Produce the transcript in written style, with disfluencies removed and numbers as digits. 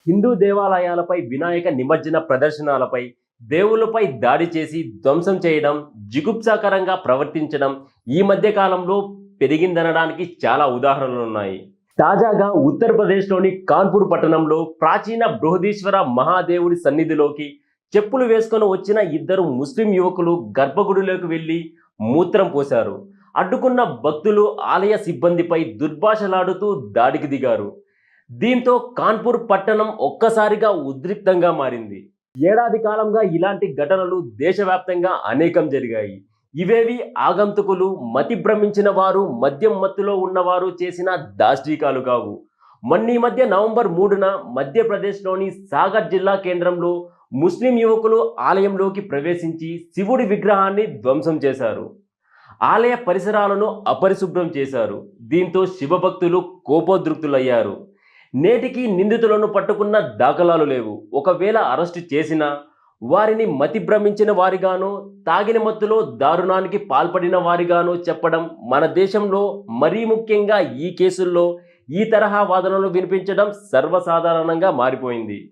హిందూ దేవాలయాలపై వినాయక నిమజ్జన ప్రదర్శనలపై దేవుళ్ళపై దాడి చేసి ధ్వంసం చేయడం, జిగుప్సాకరంగా ప్రవర్తించడం ఈ మధ్య కాలంలో పెరిగిందనడానికి చాలా ఉదాహరణలున్నాయి. తాజాగా ఉత్తరప్రదేశ్‌లోని కాన్పూర్ పట్టణంలో ప్రాచీన బృహదీశ్వర మహాదేవుడి సన్నిధిలోకి చెప్పులు వేసుకొని వచ్చిన ఇద్దరు ముస్లిం యువకులు గర్భగుడిలోకి వెళ్లి మూత్రం పోశారు. అడ్డుకున్న భక్తులు ఆలయ సిబ్బందిపై దుర్భాషలాడుతూ దాడికి దిగారు. దీంతో కాన్పూర్ పట్టణం ఒక్కసారిగా ఉద్రిక్తంగా మారింది. ఏడాది కాలంగా ఇలాంటి ఘటనలు దేశవ్యాప్తంగా అనేకం జరిగాయి. ఇవేవి ఆగంతుకులు, మతి భ్రమించిన వారు, మద్యం మత్తులో ఉన్నవారు చేసిన దాష్టీకాలు కావు. మొన్నీ మధ్య నవంబర్ 3న మధ్యప్రదేశ్‌లోని సాగర్ జిల్లా కేంద్రంలో ముస్లిం యువకులు ఆలయంలోకి ప్రవేశించి శివుడి విగ్రహాన్ని ధ్వంసం చేశారు. ఆలయ పరిసరాలను అపరిశుభ్రం చేశారు. దీంతో శివభక్తులు కోపోద్రిక్తులయ్యారు. నేటికి నిందితులను పట్టుకున్న దాఖలాలు లేవు. ఒకవేళ అరెస్టు చేసినా వారిని మతి భ్రమించిన వారిగానో, తాగిన మత్తులో దారుణానికి పాల్పడిన వారిగానో చెప్పడం మన దేశంలో, మరీ ముఖ్యంగా ఈ కేసుల్లో ఈ తరహా వాదనలు వినిపించడం సర్వసాధారణంగా మారిపోయింది.